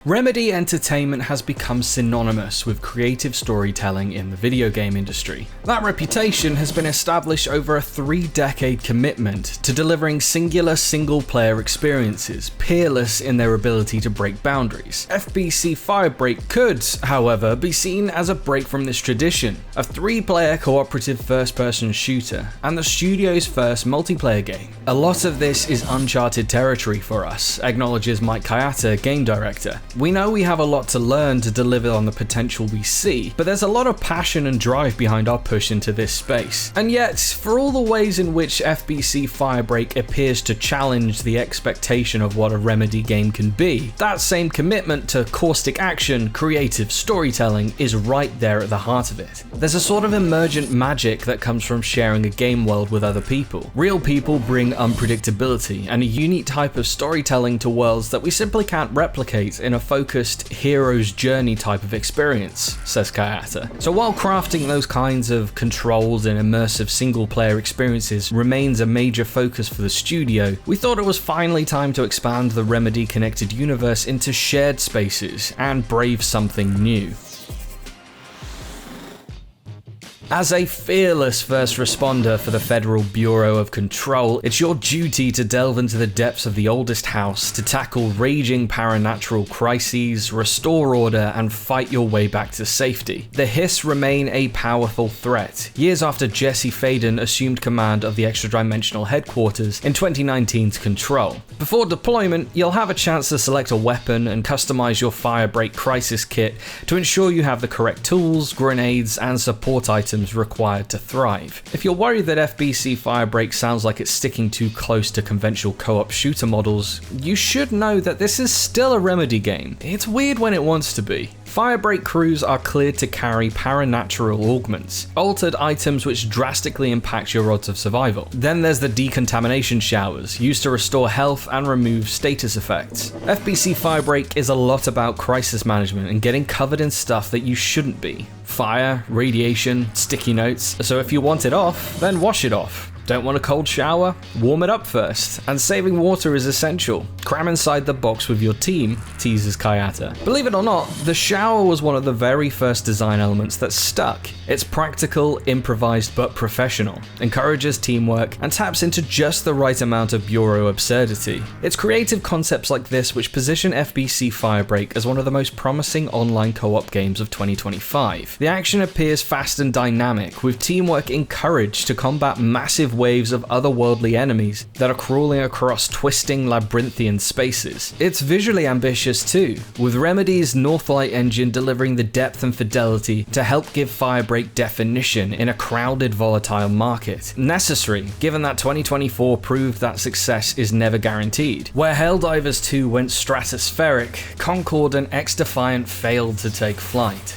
Remedy Entertainment has become synonymous with creative storytelling in the video game industry. That reputation has been established over a 3-decade commitment to delivering singular single-player experiences, peerless in their ability to break boundaries. FBC Firebreak could, however, be seen as a break from this tradition, a 3-player cooperative first-person shooter, and the studio's first multiplayer game. A lot of this is uncharted territory for us, acknowledges Mike Kayata, game director. We know we have a lot to learn to deliver on the potential we see, but there's a lot of passion and drive behind our push into this space. And yet, for all the ways in which FBC Firebreak appears to challenge the expectation of what a Remedy game can be, that same commitment to caustic action, creative storytelling is right there at the heart of it. There's a sort of emergent magic that comes from sharing a game world with other people. Real people bring unpredictability and a unique type of storytelling to worlds that we simply can't replicate in a focused hero's journey type of experience, says Kayata. So while crafting those kinds of controlled and immersive single-player experiences remains a major focus for the studio, we thought it was finally time to expand the Remedy connected universe into shared spaces and brave something new. As a fearless first responder for the Federal Bureau of Control, it's your duty to delve into the depths of the oldest house, to tackle raging paranatural crises, restore order, and fight your way back to safety. The Hiss remain a powerful threat, years after Jesse Faden assumed command of the extra-dimensional headquarters in 2019's Control. Before deployment, you'll have a chance to select a weapon and customize your Firebreak Crisis Kit to ensure you have the correct tools, grenades, and support items required to thrive. If you're worried that FBC Firebreak sounds like it's sticking too close to conventional co-op shooter models, you should know that this is still a Remedy game. It's weird when it wants to be. Firebreak crews are cleared to carry paranatural augments, altered items which drastically impact your odds of survival. Then there's the decontamination showers, used to restore health and remove status effects. FBC Firebreak is a lot about crisis management and getting covered in stuff that you shouldn't be. Fire, radiation, sticky notes, so if you want it off, then wash it off. Don't want a cold shower? Warm it up first. And saving water is essential. Cram inside the box with your team, teases Kayata. Believe it or not, the shower was one of the very first design elements that stuck. It's practical, improvised, but professional, encourages teamwork, and taps into just the right amount of Bureau absurdity. It's creative concepts like this which position FBC Firebreak as one of the most promising online co-op games of 2025. The action appears fast and dynamic, with teamwork encouraged to combat massive waves of otherworldly enemies that are crawling across twisting labyrinthian spaces. It's visually ambitious too, with Remedy's Northlight engine delivering the depth and fidelity to help give Firebreak definition in a crowded, volatile market. Necessary, given that 2024 proved that success is never guaranteed. Where Helldivers 2 went stratospheric, Concord and X-Defiant failed to take flight.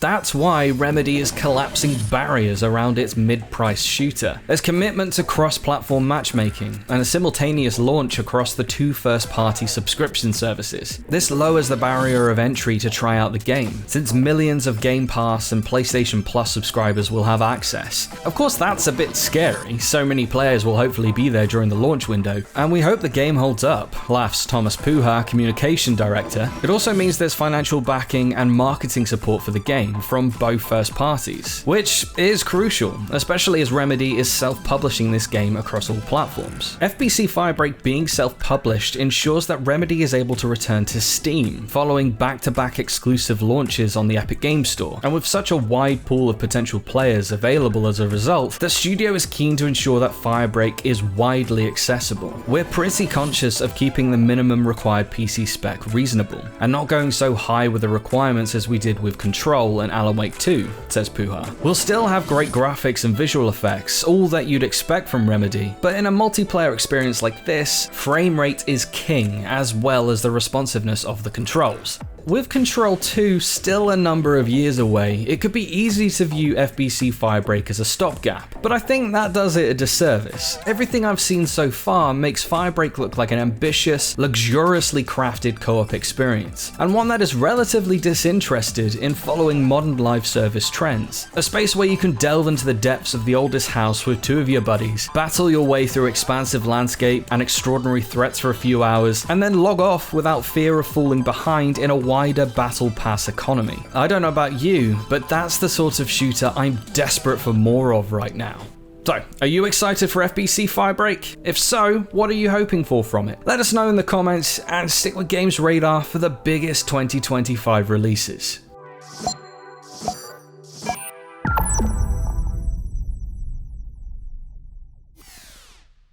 That's why Remedy is collapsing barriers around its mid-price shooter. There's commitment to cross-platform matchmaking and a simultaneous launch across the 2 first-party subscription services. This lowers the barrier of entry to try out the game, since millions of Game Pass and PlayStation Plus subscribers will have access. Of course, that's a bit scary. So many players will hopefully be there during the launch window, and we hope the game holds up, laughs Thomas Puha, communication director. It also means there's financial backing and marketing support for the game from both first parties, which is crucial, especially as Remedy is self-publishing this game across all platforms. FBC Firebreak being self-published ensures that Remedy is able to return to Steam, following back-to-back exclusive launches on the Epic Games Store, and with such a wide pool of potential players available as a result, the studio is keen to ensure that Firebreak is widely accessible. We're pretty conscious of keeping the minimum required PC spec reasonable, and not going so high with the requirements as we did with Control and Alan Wake 2, says Puha. We'll still have great graphics and visual effects, all that you'd expect from Remedy, but in a multiplayer experience like this, frame rate is king, as well as the responsiveness of the controls. with Control 2 still a number of years away, it could be easy to view FBC Firebreak as a stopgap, but I think that does it a disservice. Everything I've seen so far makes Firebreak look like an ambitious, luxuriously crafted co-op experience, and one that is relatively disinterested in following modern live service trends. A space where you can delve into the depths of the oldest house with two of your buddies, battle your way through expansive landscape and extraordinary threats for a few hours, and then log off without fear of falling behind in a wider battle pass economy. I don't know about you, but that's the sort of shooter I'm desperate for more of right now. So, are you excited for FBC Firebreak? If so, what are you hoping for from it? Let us know in the comments, and stick with GamesRadar for the biggest 2025 releases.